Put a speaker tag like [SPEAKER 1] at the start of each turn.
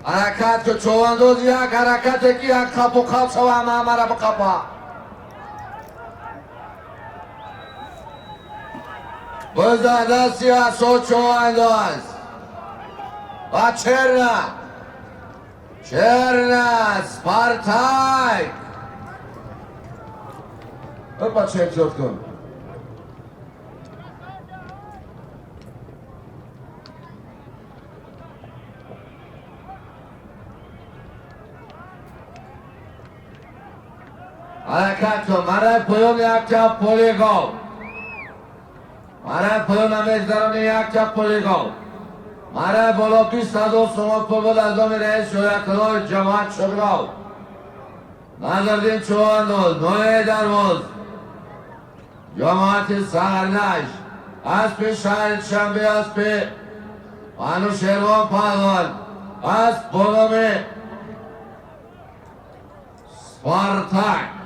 [SPEAKER 1] حرکت که چواندوز یک حرکت که یک خب شوه همه را بخبه بزده سیاسو چواندوز و چرنا سپارتاک بپا چه جفت کن حرکت کن مرای پویون یک چپ پولیگو مرای پویون همیزدرانی یک چپ پولیگو مرای بالا 22 سومت پول بود از دومی رئیس شویتنای جماعت شگراو نظردین چواندوز نوی دروز جماعت سهرنش از پی شهر شنبه از پی انو شیروان پهلوان از بولومی سپارتاک